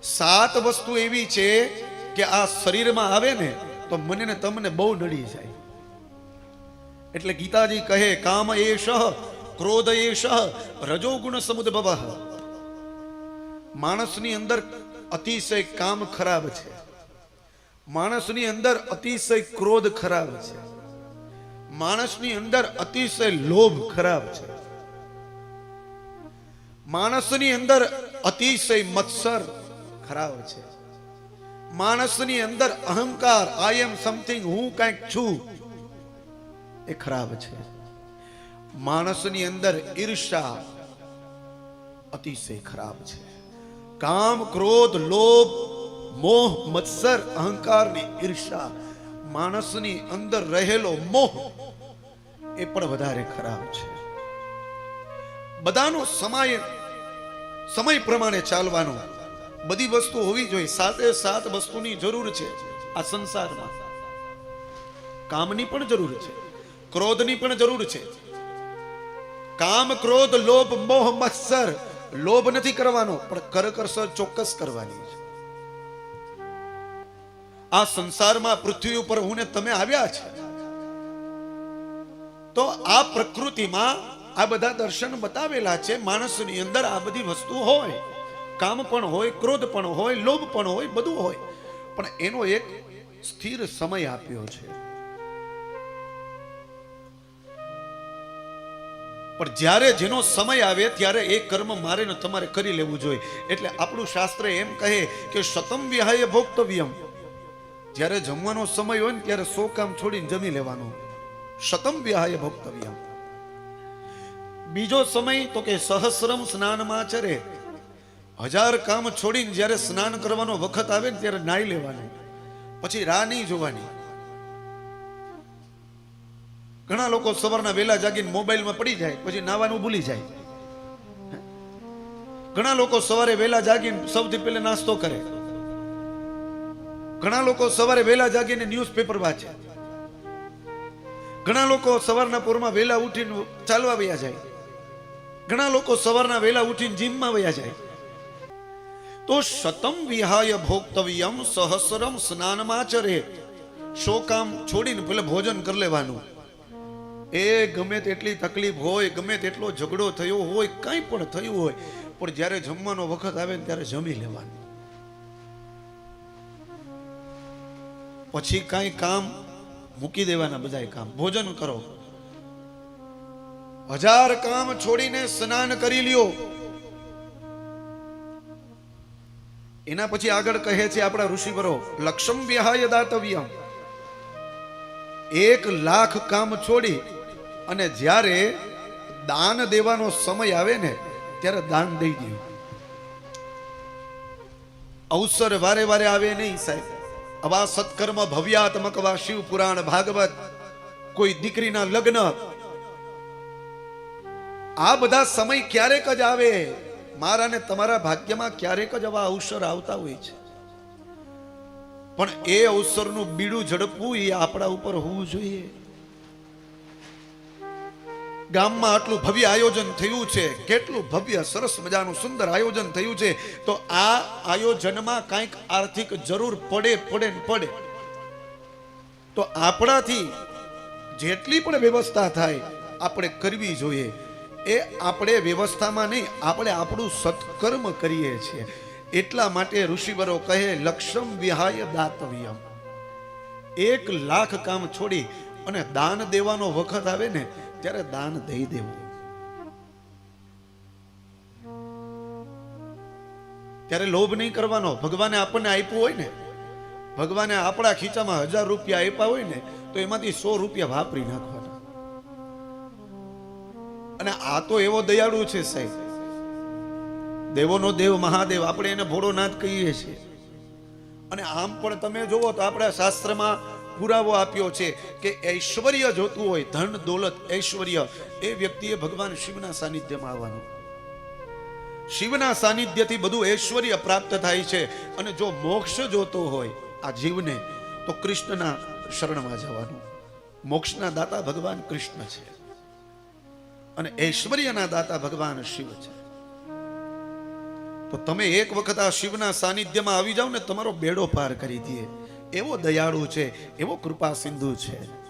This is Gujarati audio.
સાત વસ્તુ એવી છે કે આ શરીરમાં આવે ને તો મને ને તમને બહુ નડી જાય. એટલે ગીતાજી કહે કામ એષ ક્રોધ એષ રજોગુણ સમુદ્ભવ. માણસની અંદર અતિશય કામ ખરાબ છે, માણસની અંદર અતિશય ક્રોધ ખરાબ છે, માણસની અંદર અતિશય લોભ ખરાબ છે, માણસની અંદર અતિશય મત્સર ખરાબ છે, માણસની અંદર અહંકાર આઈ એમ સમથિંગ હું કંઈક છું એ ખરાબ છે, માણસની અંદર ઈર્ષા અતિશય ખરાબ છે. કામ ક્રોધ લોભ મોહ મત્સર અહંકાર ની ઈર્ષા, માણસની અંદર રહેલો મોહ એ પણ વધારે ખરાબ છે. બધાનો સમય પ્રમાણે ચાલવાનો, બધી વસ્તુ હોવી જોઈએ. સાતે સાત વસ્તુની જરૂર છે આ સંસારમાં. કામની પણ જરૂર છે, ક્રોધની પણ જરૂર છે. કામ ક્રોધ લોભ મોહ મત્સર, લોભ નથી કરવાનો પણ કરકસર ચોક્કસ કરવાની છે. આ સંસારમાં પૃથ્વી ઉપર હું ને તમે આવ્યા છે તો આ પ્રકૃતિમાં આ બધા દર્શન બતાવેલા છે. માણસની અંદર આ બધી વસ્તુ હોય, કામ પણ હોય, ક્રોધ પણ હોય, લોભ પણ હોય, બધું હોય, પણ એનો એક સ્થિર સમય આપ્યો છે. પણ જ્યારે જેનો સમય આવે ત્યારે એ કર્મ મારે ને તમારે કરી લેવું જોઈએ. એટલે આપણું શાસ્ત્ર એમ કહે કે શતમ વિહાય ભોક્તવ્યમ. જ્યારે જમવાનો સમય હોય ને ત્યારે 100 કામ છોડીને જમી લેવાનું. શતમ વિહાય ભોક્તવ્યમ. બીજો સમય તો કે સહસ્રમ સ્નાનમાચરે. 1000 કામ છોડીને જ્યારે સ્નાન કરવાનો વખત આવે ને ત્યારે નાઈ લેવાનું, પછી રાહ નહીં જોવાની. ઘણા લોકો સવારના વહેલા જાગીને મોબાઈલમાં પડી જાય, પછી નાવાનું ભૂલી જાય. ઘણા લોકો સવારે વહેલા જાગીને સૌથી પહેલા નાસ્તો કરે. ઘણા લોકો સવારે વહેલા જાગીને ન્યૂઝપેપર વાંચે. ઘણા લોકો સવારના પોરમાં વહેલા ઉઠીને ચાલવા વયા જાય. ઘણા લોકો સવારના વહેલા ઉઠીને જીમમાં વયા જાય. તો શતમ વિહાય ભોક્તવ્યમ સહસ્રમ સ્નાનમાચરે. 100 કામ છોડીને પેલા ભોજન કરી લેવાનું. એ ગમે તેટલી તકલીફ હોય, ગમે તેટલો ઝઘડો થયો હોય, કંઈ પણ થયું હોય, પણ જ્યારે જમવાનો વખત આવે ને ત્યારે જમી લેવાનું. પછી કાંઈ કામ મૂકી દેવાના, બધા કામ ભોજન કરો. 1000 કામ છોડીને સ્નાન કરી લ્યો. એના પછી આગળ કહે છે આપણા ઋષિવરો લક્ષમ વિહાય દાતવ્યમ. 1,00,000 કામ છોડી અને જ્યારે દાન દેવાનો સમય આવે ને ત્યારે દાન દઈ દો. અવસર વારે વારે આવે નહીં સાહેબ. આવા સત્કર્મ ભવ્યાત્મક વા શિવ પુરાણ ભાગવત, કોઈ દીકરીના લગ્ન, આ બધા સમય ક્યારેક જ આવે. મારા ને તમારા ભાગ્યમાં ક્યારેક જ આવા અવસર આવતા હોય છે. પણ એ અવસરનું બીડું ઝડપવું એ આપણા ઉપર હોવું જોઈએ. ગામમાં આટલું ભવ્ય આયોજન થયું છે, કેટલું ભવ્ય સરસ મજાનું સુંદર આયોજન થયું છે, તો આ આયોજનમાં કંઈક આર્થિક જરૂર પડે તો આપણાથી જેટલી પણ વ્યવસ્થા થાય આપણે કરવી જોઈએ. એ આપણે વ્યવસ્થામાં નહીં, આપણે આપણું સત્કર્મ કરીએ છીએ. એટલા માટે ઋષિવરો કહે લક્ષમ વિહાય દાતવ્યમ. 1,00,000 કામ છોડી અને દાન દેવાનો વખત આવે ને ત્યારે દાન દઈ દેવું. ત્યારે લોભ નહીં કરવાનો. ભગવાને આપણને આપ્યું હોય ને, ભગવાને આપણા ખીચામાં 1000 રૂપિયા આપ્યા હોય ને તો એમાંથી 100 રૂપિયા વાપરી નાખવાના. અને આ તો એવો દયાળુ છે સાહેબ, દેવોનો દેવ મહાદેવ, આપણે એને ભોળોનાથ કહીએ છીએ. અને આમ પણ તમે જોવો તો આપણા શાસ્ત્રમાં પુરાવો આપ્યો છે કે ઐશ્વર્ય જોતું હોય, ધન દોલત ઐશ્વર્ય, એ વ્યક્તિએ ભગવાન શિવના સાનિધ્યમાં આવવાનું. શિવના સાનિધ્યથી બધું ઐશ્વર્ય પ્રાપ્ત થાય છે. અને જો મોક્ષ જોતો હોય આ જીવને તો કૃષ્ણના શરણમાં જવાનું. મોક્ષના દાતા ભગવાન કૃષ્ણ છે અને ઐશ્વર્યના દાતા ભગવાન શિવ છે. તો તમે એક વખત આ શિવના સાનિધ્યમાં આવી જાવ ને તમારો બેડો પાર કરી દે. એવો દયાળુ છે, એવો કૃપા સિંધુ છે.